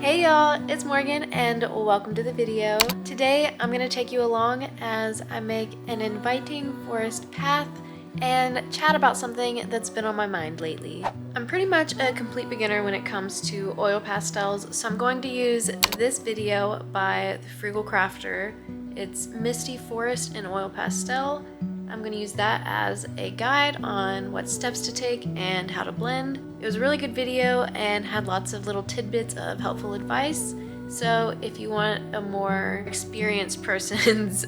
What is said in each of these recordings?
Hey y'all, it's Morgan and welcome to the video. Today I'm going to take you along as I make an inviting forest path and chat about something that's been on my mind lately. I'm pretty much a complete beginner when it comes to oil pastels, so I'm going to use this video by TheFrugalCrafter. It's Misty Forest and Oil Pastel. I'm going to use that as a guide on what steps to take and how to blend. It was a really good video and had lots of little tidbits of helpful advice. So if you want a more experienced person's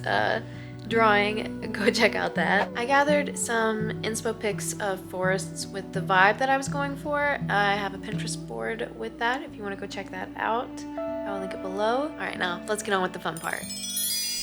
drawing, go check out that. I gathered some inspo pics of forests with the vibe that I was going for. I have a Pinterest board with that if you want to go check that out. I will link it below. All right, now let's get on with the fun part.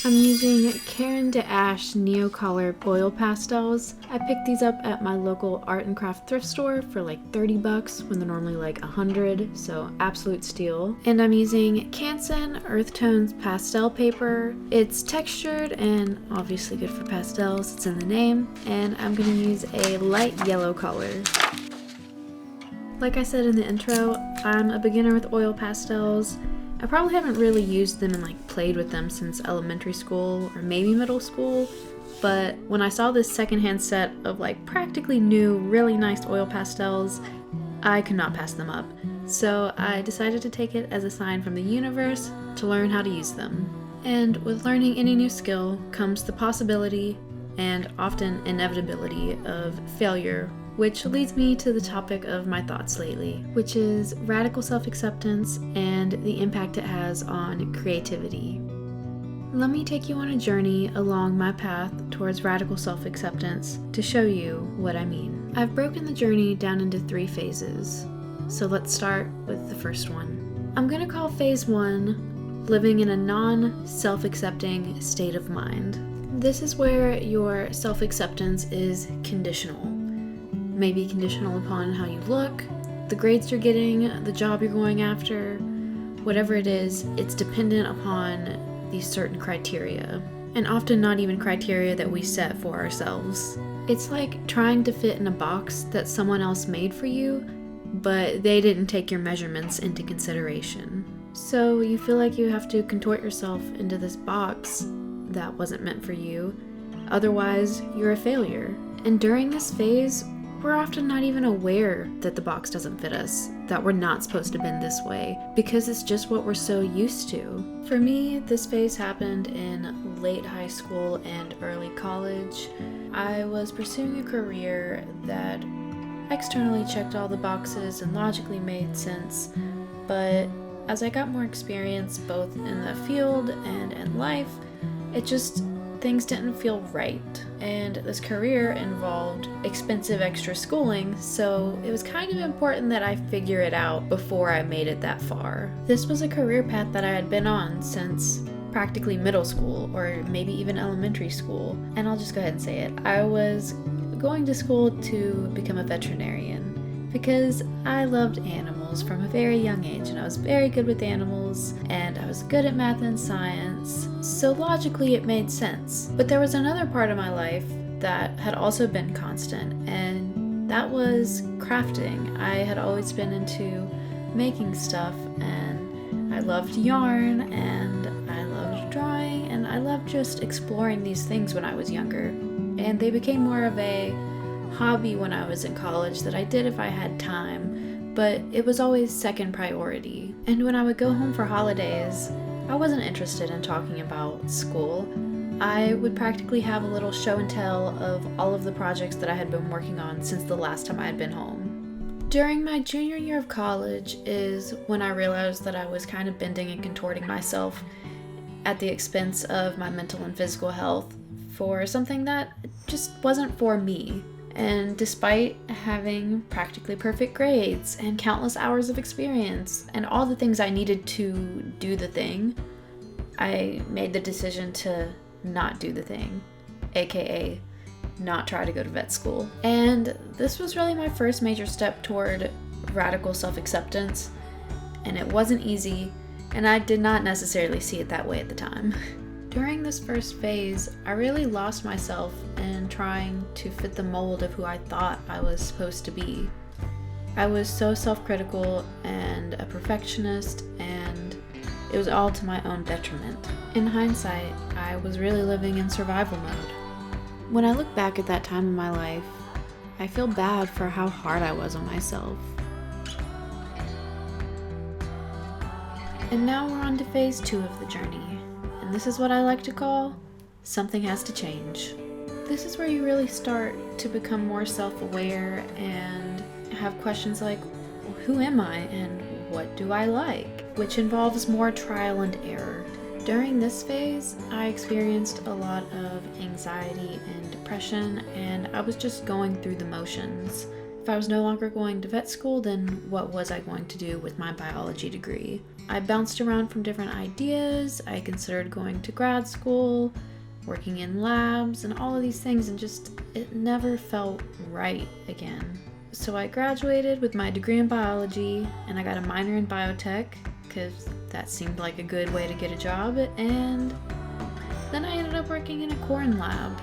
I'm using Caran D'Ache Neocolor oil pastels. I picked these up at my local art and craft thrift store for like 30 bucks when they're normally like 100, so absolute steal. And I'm using Canson Earth Tones pastel paper. It's textured and obviously good for pastels, it's in the name. And I'm gonna use a light yellow color. Like I said in the intro, I'm a beginner with oil pastels. I probably haven't really used them and like played with them since elementary school or maybe middle school, but when I saw this secondhand set of like practically new, really nice oil pastels, I could not pass them up. So I decided to take it as a sign from the universe to learn how to use them. And with learning any new skill comes the possibility and often inevitability of failure, which leads me to the topic of my thoughts lately, which is radical self-acceptance and the impact it has on creativity. Let me take you on a journey along my path towards radical self-acceptance to show you what I mean. I've broken the journey down into 3 phases, so let's start with the first one. I'm gonna call phase 1 living in a non-self-accepting state of mind. This is where your self-acceptance is conditional. Maybe conditional upon how you look, the grades you're getting, the job you're going after, whatever it is, it's dependent upon these certain criteria, and often not even criteria that we set for ourselves. It's like trying to fit in a box that someone else made for you, but they didn't take your measurements into consideration. So you feel like you have to contort yourself into this box that wasn't meant for you, otherwise you're a failure. And during this phase, we're often not even aware that the box doesn't fit us, that we're not supposed to bend this way, because it's just what we're so used to. For me, this phase happened in late high school and early college. I was pursuing a career that externally checked all the boxes and logically made sense, but as I got more experience both in the field and in life, things didn't feel right, and this career involved expensive extra schooling, so it was kind of important that I figure it out before I made it that far. This was a career path that I had been on since practically middle school, or maybe even elementary school, and I'll just go ahead and say it. I was going to school to become a veterinarian because I loved animals from a very young age, and I was very good with animals, and I was good at math and science, so logically it made sense. But there was another part of my life that had also been constant, and that was crafting. I had always been into making stuff, and I loved yarn, and I loved drawing, and I loved just exploring these things when I was younger. And they became more of a hobby when I was in college that I did if I had time, but it was always second priority. And when I would go home for holidays, I wasn't interested in talking about school. I would practically have a little show and tell of all of the projects that I had been working on since the last time I had been home. During my junior year of college is when I realized that I was kind of bending and contorting myself at the expense of my mental and physical health for something that just wasn't for me. And despite having practically perfect grades and countless hours of experience and all the things I needed to do the thing, I made the decision to not do the thing, aka not try to go to vet school. And this was really my first major step toward radical self-acceptance, and it wasn't easy, and I did not necessarily see it that way at the time. During this first phase, I really lost myself in trying to fit the mold of who I thought I was supposed to be. I was so self-critical and a perfectionist, and it was all to my own detriment. In hindsight, I was really living in survival mode. When I look back at that time in my life, I feel bad for how hard I was on myself. And now we're on to phase 2 of the journey, and this is what I like to call something has to change. This is where you really start to become more self-aware and have questions like, well, who am I and what do I like? Which involves more trial and error. During this phase, I experienced a lot of anxiety and depression, and I was just going through the motions. If I was no longer going to vet school, then what was I going to do with my biology degree? I bounced around from different ideas. I considered going to grad school, working in labs, and all of these things, and just it never felt right again. So I graduated with my degree in biology, and I got a minor in biotech, because that seemed like a good way to get a job, and then I ended up working in a corn lab,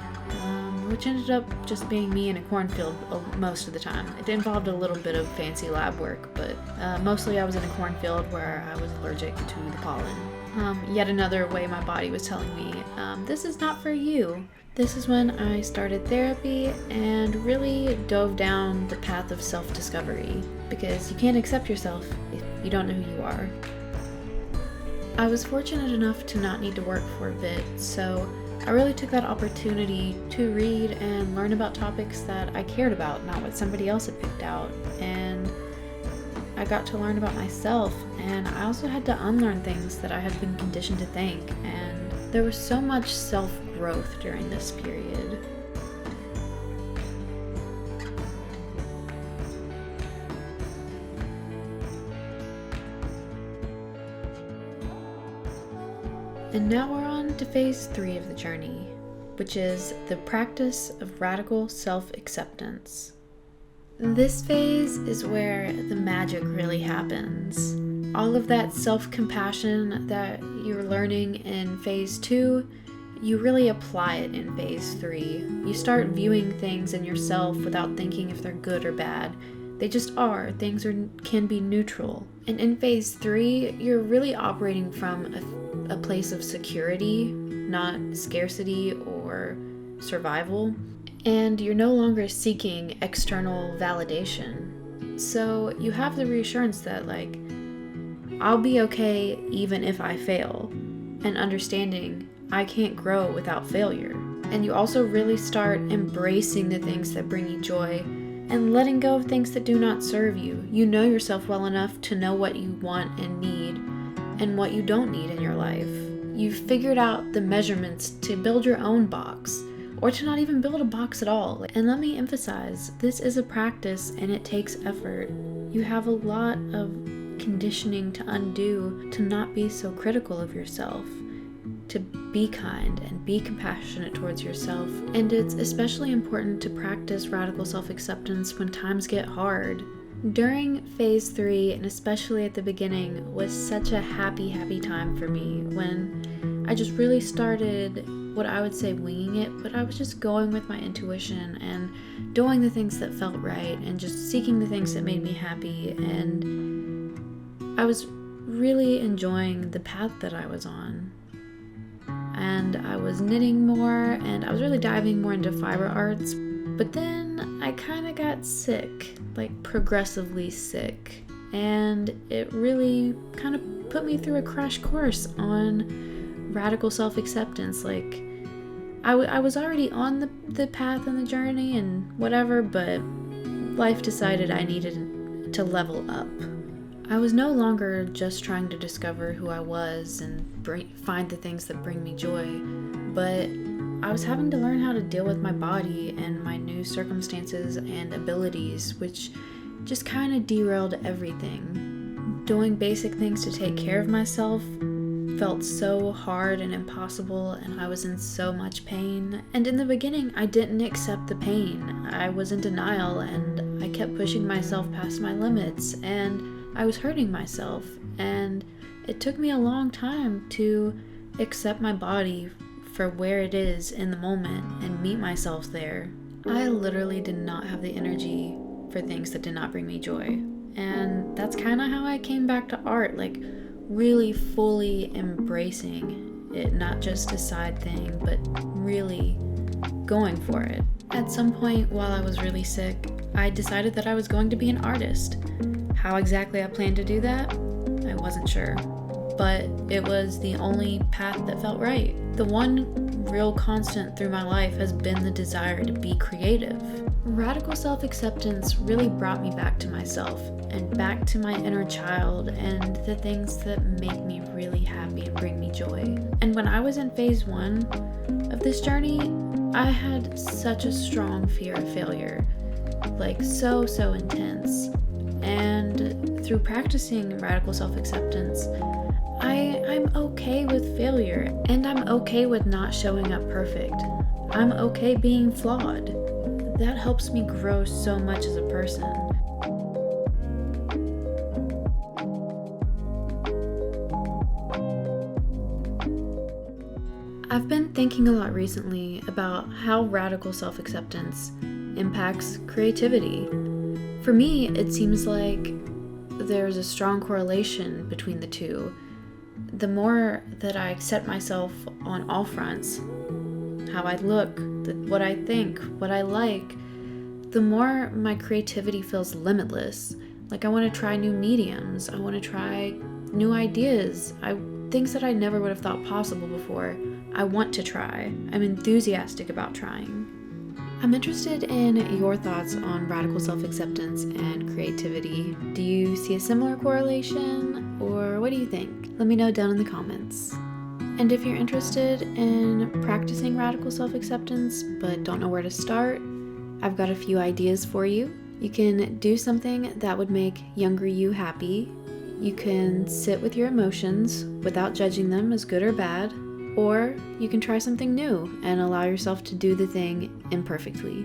which ended up just being me in a cornfield most of the time. It involved a little bit of fancy lab work, but mostly I was in a cornfield where I was allergic to the pollen. Yet another way my body was telling me, this is not for you. This is when I started therapy and really dove down the path of self-discovery, because you can't accept yourself if you don't know who you are. I was fortunate enough to not need to work for a bit, so I really took that opportunity to read and learn about topics that I cared about, not what somebody else had picked out. And I got to learn about myself, and I also had to unlearn things that I had been conditioned to think, and there was so much self-growth during this period. And now we're on to phase 3 of the journey, which is the practice of radical self-acceptance. This phase is where the magic really happens. All of that self-compassion that you're learning in phase 2, you really apply it in phase 3. You start viewing things in yourself without thinking if they're good or bad. They just are. Things can be neutral. And in phase 3, you're really operating from a place of security, not scarcity or survival. And you're no longer seeking external validation. So you have the reassurance that, like, I'll be okay even if I fail, and understanding I can't grow without failure. And you also really start embracing the things that bring you joy and letting go of things that do not serve you. You know yourself well enough to know what you want and need and what you don't need in your life. You've figured out the measurements to build your own box, or to not even build a box at all. And let me emphasize, this is a practice and it takes effort. You have a lot of conditioning to undo to not be so critical of yourself, to be kind and be compassionate towards yourself. And it's especially important to practice radical self-acceptance when times get hard. During phase 3, and especially at the beginning, was such a happy time for me when I just really started what I would say winging it, but I was just going with my intuition and doing the things that felt right and just seeking the things that made me happy. And I was really enjoying the path that I was on. And I was knitting more, and I was really diving more into fiber arts. But then I kind of got sick, like progressively sick, and it really kind of put me through a crash course on radical self-acceptance. Like, I was already on the path and the journey and whatever, but life decided I needed to level up. I was no longer just trying to discover who I was and find the things that bring me joy, but I was having to learn how to deal with my body and my new circumstances and abilities, which just kind of derailed everything. Doing basic things to take care of myself felt so hard and impossible, and I was in so much pain. And in the beginning, I didn't accept the pain. I was in denial, and I kept pushing myself past my limits, and I was hurting myself. And it took me a long time to accept my body for where it is in the moment and meet myself there. I literally did not have the energy for things that did not bring me joy. And that's kind of how I came back to art. Like, really fully embracing it, not just a side thing, but really going for it. At some point while I was really sick, I decided that I was going to be an artist. How exactly I planned to do that, I wasn't sure, but it was the only path that felt right. The one real constant through my life has been the desire to be creative. Radical self-acceptance really brought me back to myself and back to my inner child and the things that make me really happy and bring me joy. And when I was in phase 1 of this journey, I had such a strong fear of failure, like so intense. And through practicing radical self-acceptance, I'm okay with failure, and I'm okay with not showing up perfect. I'm okay being flawed. That helps me grow so much as a person. I've been thinking a lot recently about how radical self-acceptance impacts creativity. For me, it seems like there's a strong correlation between the two. The more that I accept myself on all fronts, how I look, what I think, what I like, the more my creativity feels limitless. Like I want to try new mediums, I want to try new ideas, things that I never would have thought possible before. I want to try. I'm enthusiastic about trying. I'm interested in your thoughts on radical self-acceptance and creativity. Do you see a similar correlation, or what do you think? Let me know down in the comments. And if you're interested in practicing radical self-acceptance but don't know where to start, I've got a few ideas for you. You can do something that would make younger you happy. You can sit with your emotions without judging them as good or bad. Or you can try something new and allow yourself to do the thing imperfectly.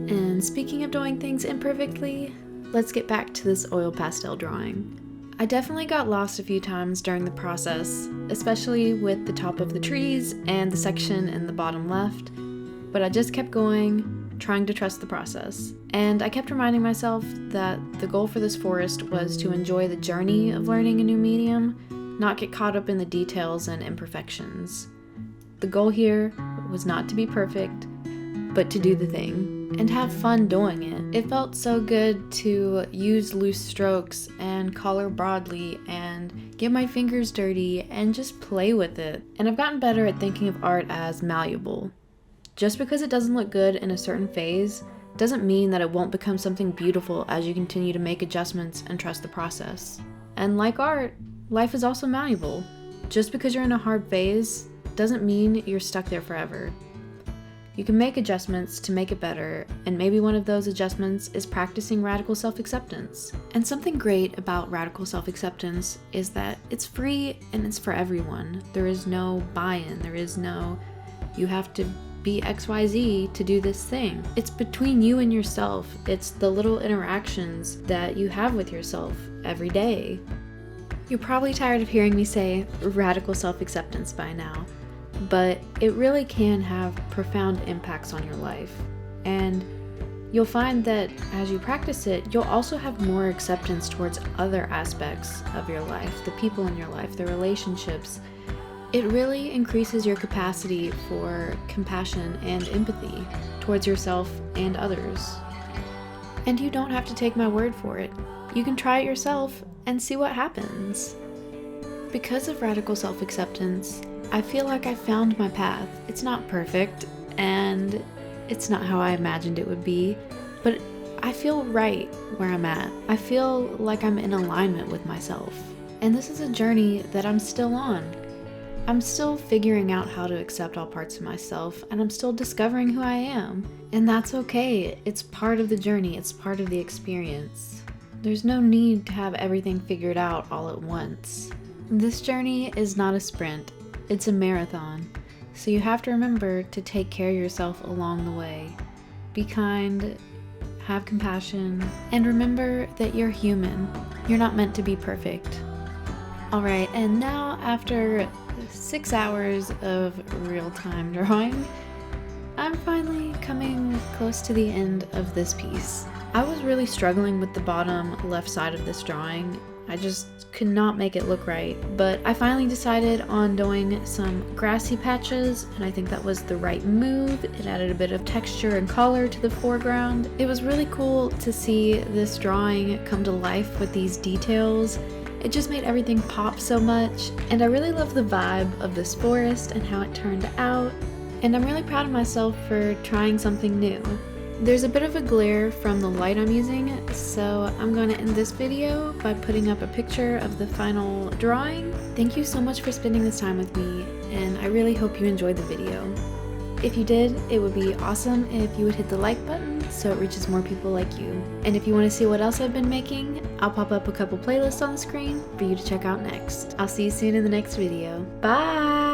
And speaking of doing things imperfectly, let's get back to this oil pastel drawing. I definitely got lost a few times during the process, especially with the top of the trees and the section in the bottom left, but I just kept going, trying to trust the process. And I kept reminding myself that the goal for this forest was to enjoy the journey of learning a new medium, not get caught up in the details and imperfections. The goal here was not to be perfect, but to do the thing and have fun doing it. It felt so good to use loose strokes and color broadly and get my fingers dirty and just play with it. And I've gotten better at thinking of art as malleable. Just because it doesn't look good in a certain phase doesn't mean that it won't become something beautiful as you continue to make adjustments and trust the process. And like art, life is also malleable. Just because you're in a hard phase doesn't mean you're stuck there forever. You can make adjustments to make it better, and maybe one of those adjustments is practicing radical self-acceptance. And something great about radical self-acceptance is that it's free and it's for everyone. There is no buy-in, there is no, you have to be XYZ to do this thing. It's between you and yourself. It's the little interactions that you have with yourself every day. You're probably tired of hearing me say radical self-acceptance by now, but it really can have profound impacts on your life. And you'll find that as you practice it, you'll also have more acceptance towards other aspects of your life, the people in your life, the relationships. It really increases your capacity for compassion and empathy towards yourself and others. And you don't have to take my word for it. You can try it yourself and see what happens. Because of radical self-acceptance, I feel like I found my path. It's not perfect, and it's not how I imagined it would be, but I feel right where I'm at. I feel like I'm in alignment with myself. And this is a journey that I'm still on. I'm still figuring out how to accept all parts of myself, and I'm still discovering who I am. And that's okay. It's part of the journey. It's part of the experience. There's no need to have everything figured out all at once. This journey is not a sprint. It's a marathon. So you have to remember to take care of yourself along the way. Be kind, have compassion, and remember that you're human. You're not meant to be perfect. Alright, and now after 6 hours of real-time drawing, I'm finally coming close to the end of this piece. I was really struggling with the bottom left side of this drawing. I just could not make it look right. But I finally decided on doing some grassy patches, and I think that was the right move. It added a bit of texture and color to the foreground. It was really cool to see this drawing come to life with these details. It just made everything pop so much, and I really love the vibe of this forest and how it turned out, and I'm really proud of myself for trying something new. There's a bit of a glare from the light I'm using, so I'm going to end this video by putting up a picture of the final drawing. Thank you so much for spending this time with me, and I really hope you enjoyed the video. If you did, it would be awesome if you would hit the like button so it reaches more people like you. And if you want to see what else I've been making, I'll pop up a couple playlists on the screen for you to check out next. I'll see you soon in the next video. Bye!